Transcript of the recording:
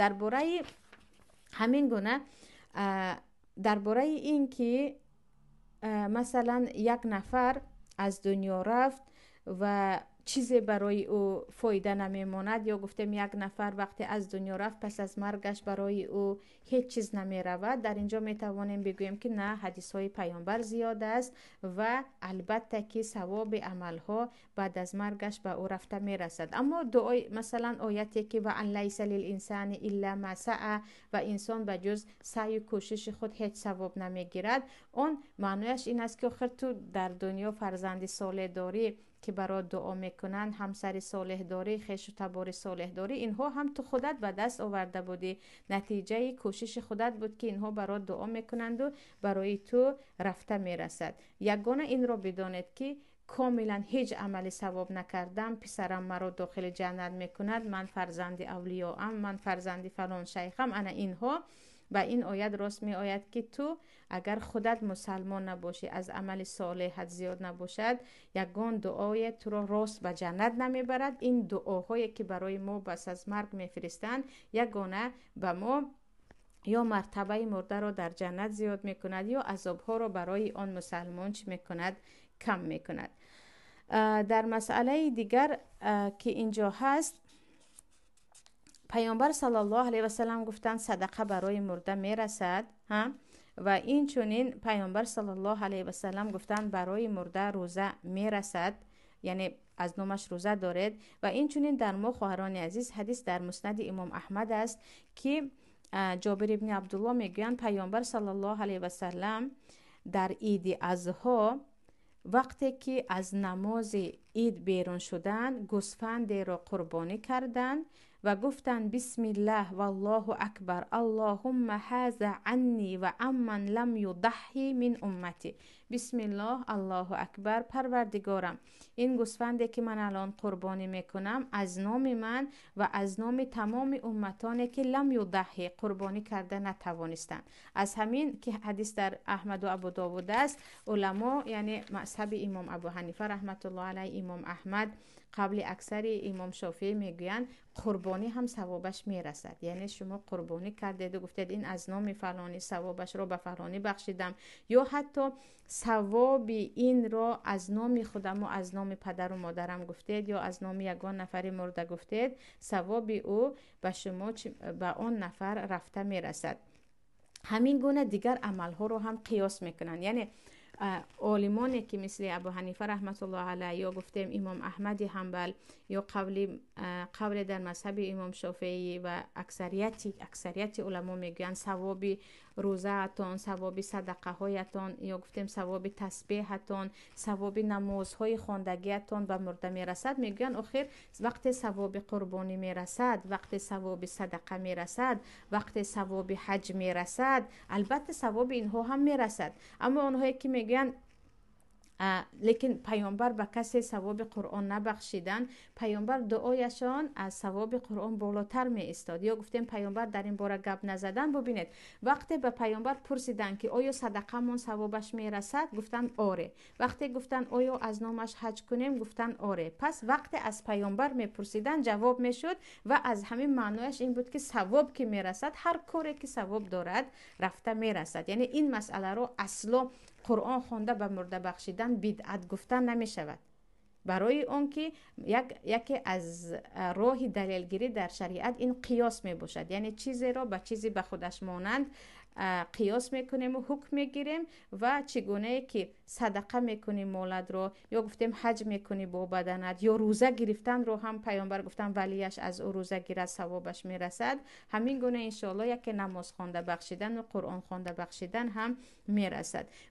درباره همین گونه درباره این که مثلا یک نفر از دنیا رفت و چیزی برای او فایده نمیماند، یا گفتیم یک نفر وقتی از دنیا رفت پس از مرگش برای او هیچ چیز نمی رود، در اینجا می توانیم بگوییم که نه، حدیث های پیامبر زیاد است و البته که ثواب عمل ها بعد از مرگش به او رفته می رسد. اما دعای مثلا آیتی که و ان لیس للانسان الا ما سعی و انسان به جز سعی و کوشش خود هیچ ثواب نمی گیرد، اون معنیش این است که آخر تو در دنیا فرزند صالح داری که برای دعا میکنن، همسر صالح داری، خویش و تبار صالح داری، اینها هم تو خودت به دست آورده بودی، نتیجه کوشش خودت بود که اینها برای دعا میکنند و برای تو رفته میرسد. یگانه این را بدانید که کاملا هیچ عمل ثواب نکردم پسرم مرا داخل جنت میکند، من فرزند اولیاء ام، من فرزند فلان شیخم، انا اینها و این آیت راست می آید که تو اگر خودت مسلمان نباشی، از عمل صالحت زیاد نباشد، یگان دعای تو را راست به جنت نمی برد. این دعاهایی که برای ما بس از مرگ می فرستند یگانه به ما یا مرتبه مرده را در جنت زیاد می کند یا عذابها را برای آن مسلمان چی می کند؟ کم می کند. در مسئله دیگر که اینجا هست، پیامبر صلی الله علیه و سلم گفتند صدقه برای مرده میرسد و این چونین پیامبر صلی الله علیه و سلم گفتند برای مرده روزه میرسد، یعنی از نومش روزه دارید. و این چونین در ما خواهران عزیز حدیث در مسند امام احمد است که جابر ابن عبدالله میگویند پیامبر صلی الله علیه و سلم در عید اضحی وقتی که از نماز عید بیرون شدند، گوسفند را قربانی کردند و گفتند بسم الله والله اکبر اللهم هذا عنی و عمن لم یضحی من امتی. بسم الله الله اکبر، پروردگارم این گوسفندی که من الان قربانی میکنم از نام من و از نام تمام امتانی که لم یضحی قربانی کرده نتوانستند. از همین که حدیث در احمد و ابو داود است، علما یعنی مذهب امام ابو حنیفه رحمت الله علیه، امام احمد قبل اکثر امام شافعی میگویند قربانی هم ثوابش میرسد. یعنی شما قربانی کردید و گفتید این از نام فلانی ثوابش رو به فلانی بخشیدم، یا حتی ثواب این را از نام خودم و از نام پدر و مادرم گفتید یا از نام یگان نفر مرده گفتید، ثواب او به شما به آن نفر رفته میرسد. همین گونه دیگر عملها رو هم قیاس میکنن. یعنی عالمانی که مثل ابو حنیفه رحمت الله علیه یا گفتیم امام احمد حنبل یا قول در مذهب امام شافعی و اکثریت علما میگن ثواب روزهتان، ثواب صدقه هایتان، یا گفتیم ثواب تسبیحتان، ثواب نمازهای خواندگیتان به مرده میرسد. میگن آخر وقت ثواب قربانی میرسد، وقت ثواب صدقه میرسد، وقت ثواب حج میرسد، البته ثواب اینها هم میرسد. اما اونهایی که میگن لیکن پیامبر به کسی ثواب قرآن نبخشیدن، پیامبر دعایشان از ثواب قرآن بالاتر می استاد. یا گفتیم پیامبر در این باره گپ نزدن. ببینید وقتی به پیامبر پرسیدن که آیا صدقه مون ثوابش می رسد، گفتن آره. وقتی گفتن آیا از نامش حج کنیم، گفتن آره. پس وقتی از پیامبر می پرسیدن جواب می شد و از همین معنیش این بود که ثواب که می رسد، هر کاری که ثواب دارد رفته می رسد. یعنی این مسئله رو اصلا قرآن خوانده به مرده بخشیدن بدعت گفتن نمی شود. برای اون که یکی از راه دلیلگیری در شریعت این قیاس می باشد. یعنی چیزی را به چیزی به خودش مانند قیاس میکنیم و حکم میگیریم و چگونه که صدقه میکنیم مالت رو، یا گفتیم حج میکنی با بدنت، یا روزه گرفتن رو هم پیامبر گفتن ولیش از او روزه گیرد ثوابش میرسد. همین گونه انشاءالله یک نماز خوانده بخشیدن و قرآن خوانده بخشیدن هم میرسد.